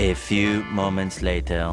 A few moments later.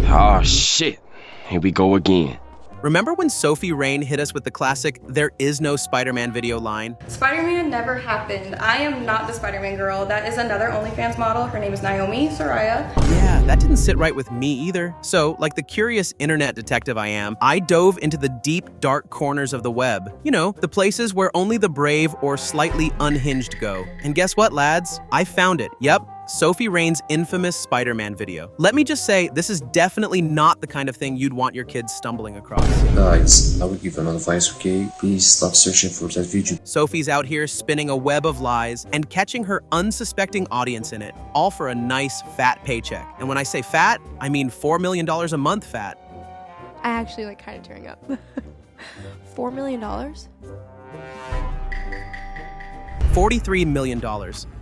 Oh, shit. Here we go again. Remember when Sophie Rain hit us with the classic "There is no Spider-Man" video line? Spider-Man never happened. I am not the Spider-Man girl. That is another OnlyFans model. Her name is Naomi Soraya. Yeah, that didn't sit right with me either. So, like the curious internet detective I am, I dove into the deep, dark corners of the web. You know, the places where only the brave or slightly unhinged go. And guess what, lads? I found it. Yep. Sophie Rain's infamous Spider-Man video. Let me just say, this is definitely not the kind of thing you'd want your kids stumbling across. Guys, I will give an advice, okay? Please stop searching for that video. Sophie's out here spinning a web of lies and catching her unsuspecting audience in it, all for a nice, fat paycheck. And when I say fat, I mean $4 million a month fat. I actually like kind of tearing up. $4 million? $43 million.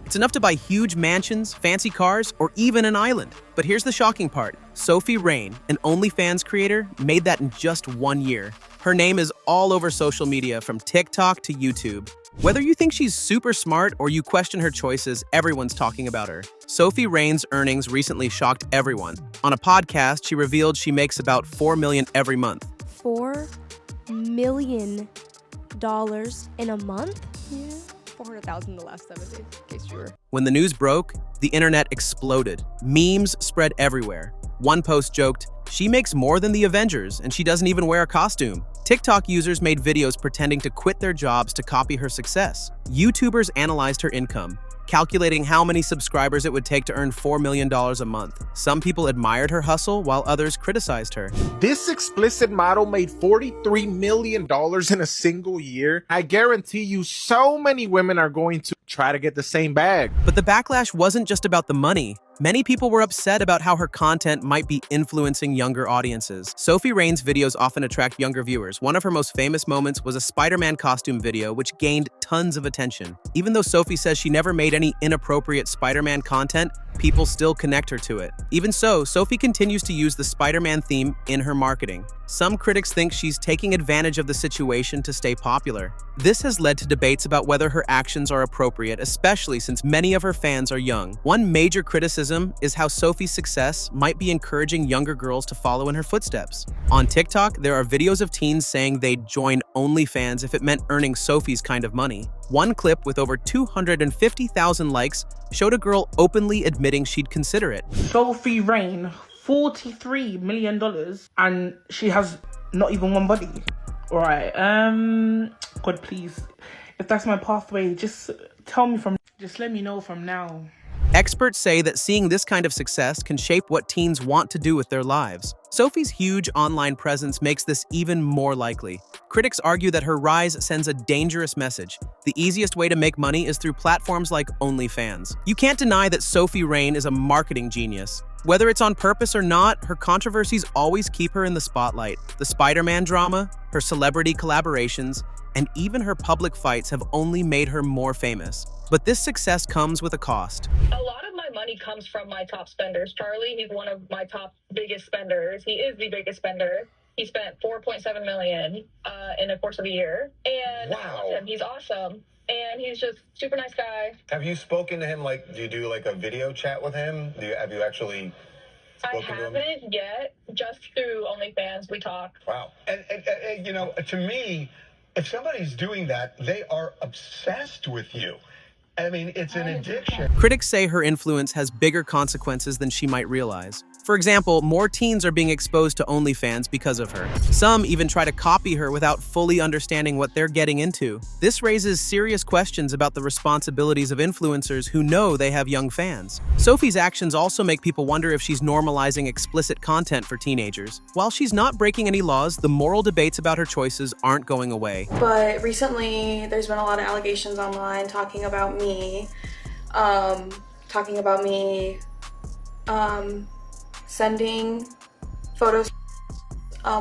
It's enough to buy huge mansions, fancy cars, or even an island. But here's the shocking part. Sophie Rain, an OnlyFans creator, made that in just 1 year. Her name is all over social media from TikTok to YouTube. Whether you think she's super smart or you question her choices, everyone's talking about her. Sophie Rain's earnings recently shocked everyone. On a podcast, she revealed she makes about $4 million every month. $4 million in a month? Yeah. 400,000 the last 7 days, in case you were. When the news broke, the internet exploded. Memes spread everywhere. One post joked, "She makes more than the Avengers, and she doesn't even wear a costume." TikTok users made videos pretending to quit their jobs to copy her success. YouTubers analyzed her income, calculating how many subscribers it would take to earn $4 million a month. Some people admired her hustle, while others criticized her. This explicit model made $43 million in a single year. I guarantee you so many women are going to try to get the same bag. But the backlash wasn't just about the money. Many people were upset about how her content might be influencing younger audiences. Sophie Rain's videos often attract younger viewers. One of her most famous moments was a Spider-Man costume video, which gained tons of attention. Even though Sophie says she never made any inappropriate Spider-Man content, people still connect her to it. Even so, Sophie continues to use the Spider-Man theme in her marketing. Some critics think she's taking advantage of the situation to stay popular. This has led to debates about whether her actions are appropriate, especially since many of her fans are young. One major criticism is how Sophie's success might be encouraging younger girls to follow in her footsteps. On TikTok, there are videos of teens saying they'd join OnlyFans if it meant earning Sophie's kind of money. One clip with over 250,000 likes showed a girl openly admitting she'd consider it. Sophie Rain, $43 million, and she has not even one body. Alright, God please, if that's my pathway, just let me know from now. Experts say that seeing this kind of success can shape what teens want to do with their lives. Sophie's huge online presence makes this even more likely. Critics argue that her rise sends a dangerous message. The easiest way to make money is through platforms like OnlyFans. You can't deny that Sophie Rain is a marketing genius. Whether it's on purpose or not, her controversies always keep her in the spotlight. The Spider-Man drama, her celebrity collaborations, and even her public fights have only made her more famous. But this success comes with a cost. A lot of my money comes from my top spenders. Charlie, he's one of my top biggest spenders. He is the biggest spender. He spent $4.7 million in the course of a year. And wow. I love him. He's awesome. And he's just super nice guy. Have you spoken to him? Like, do you do like a video chat with him? Have you actually spoken to him? I haven't yet. Just through OnlyFans, we talk. Wow. And you know, to me, if somebody's doing that, they are obsessed with you. I mean, it's an addiction. Critics say her influence has bigger consequences than she might realize. For example, more teens are being exposed to OnlyFans because of her. Some even try to copy her without fully understanding what they're getting into. This raises serious questions about the responsibilities of influencers who know they have young fans. Sophie's actions also make people wonder if she's normalizing explicit content for teenagers. While she's not breaking any laws, the moral debates about her choices aren't going away. But recently, there's been a lot of allegations online talking about me, sending photos,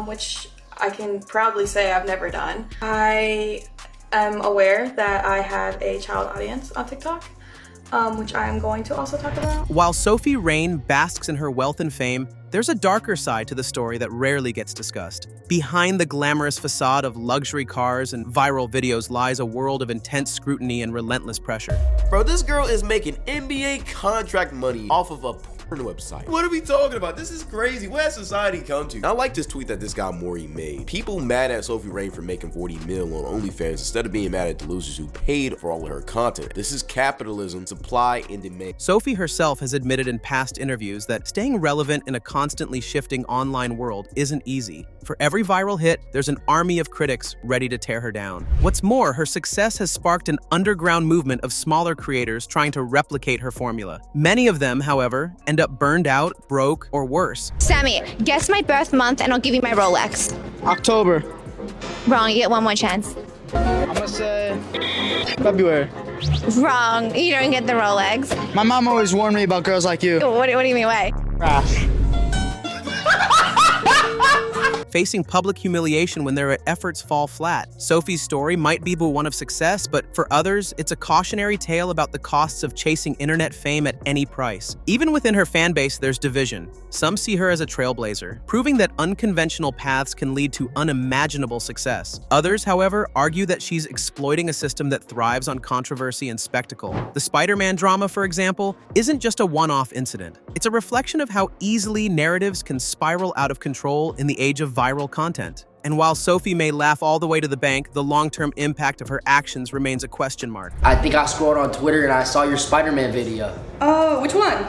which I can proudly say I've never done. I am aware that I have a child audience on TikTok, which I am going to also talk about. While Sophie Rain basks in her wealth and fame, there's a darker side to the story that rarely gets discussed. Behind the glamorous facade of luxury cars and viral videos lies a world of intense scrutiny and relentless pressure. Bro, this girl is making NBA contract money off of a porn website. What are we talking about? This is crazy. Where has society come to? I like this tweet that this guy Maury made. People mad at Sophie Rain for making 40 mil on OnlyFans instead of being mad at the losers who paid for all of her content. This is capitalism, supply and demand. Sophie herself has admitted in past interviews that staying relevant in a constantly shifting online world isn't easy. For every viral hit, there's an army of critics ready to tear her down. What's more, her success has sparked an underground movement of smaller creators trying to replicate her formula. Many of them, however, end up burned out, broke, or worse. Sammy, guess my birth month and I'll give you my Rolex. October. Wrong, you get one more chance. I'm gonna say February. Wrong, you don't get the Rolex. My mom always warned me about girls like you. What do you mean, why? Crash. Facing public humiliation when their efforts fall flat. Sophie's story might be one of success, but for others, it's a cautionary tale about the costs of chasing internet fame at any price. Even within her fan base, there's division. Some see her as a trailblazer, proving that unconventional paths can lead to unimaginable success. Others, however, argue that she's exploiting a system that thrives on controversy and spectacle. The Spider-Man drama, for example, isn't just a one-off incident. It's a reflection of how easily narratives can spiral out of control in the age of viral content. And while Sophie may laugh all the way to the bank, the long-term impact of her actions remains a question mark. I think I scrolled on Twitter and I saw your Spider-Man video. Oh, which one?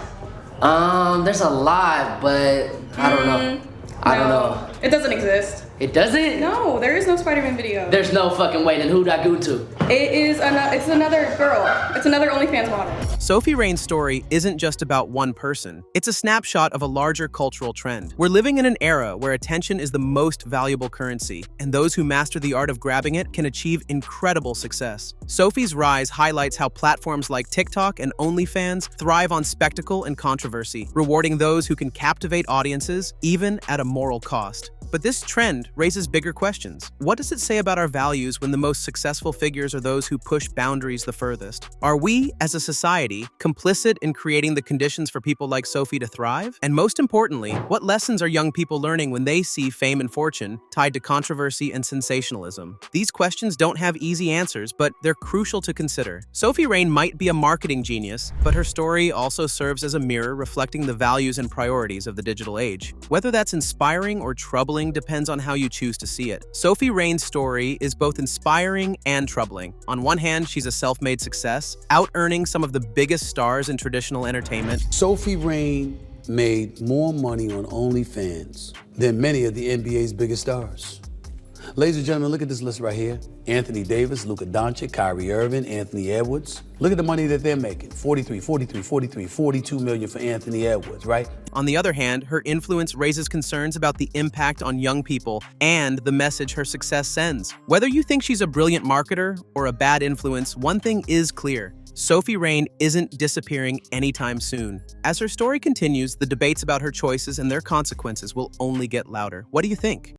There's a lot, but I don't know. I don't know. It doesn't exist. It doesn't? No, there is no Spider-Man video. There's no fucking way. Then who'd I go to? It's another girl. It's another OnlyFans model. Sophie Rain's story isn't just about one person. It's a snapshot of a larger cultural trend. We're living in an era where attention is the most valuable currency, and those who master the art of grabbing it can achieve incredible success. Sophie's rise highlights how platforms like TikTok and OnlyFans thrive on spectacle and controversy, rewarding those who can captivate audiences, even at a moral cost. But this trend raises bigger questions. What does it say about our values when the most successful figures are those who push boundaries the furthest? Are we, as a society, complicit in creating the conditions for people like Sophie to thrive? And most importantly, what lessons are young people learning when they see fame and fortune tied to controversy and sensationalism? These questions don't have easy answers, but they're crucial to consider. Sophie Rain might be a marketing genius, but her story also serves as a mirror reflecting the values and priorities of the digital age. Whether that's inspiring or troubling depends on how you choose to see it. Sophie Rain's story is both inspiring and troubling. On one hand, she's a self-made success, out-earning some of the biggest stars in traditional entertainment. Sophie Rain made more money on OnlyFans than many of the NBA's biggest stars. Ladies and gentlemen, look at this list right here. Anthony Davis, Luka Doncic, Kyrie Irving, Anthony Edwards. Look at the money that they're making. 42 million for Anthony Edwards, right? On the other hand, her influence raises concerns about the impact on young people and the message her success sends. Whether you think she's a brilliant marketer or a bad influence, one thing is clear. Sophie Rain isn't disappearing anytime soon. As her story continues, the debates about her choices and their consequences will only get louder. What do you think?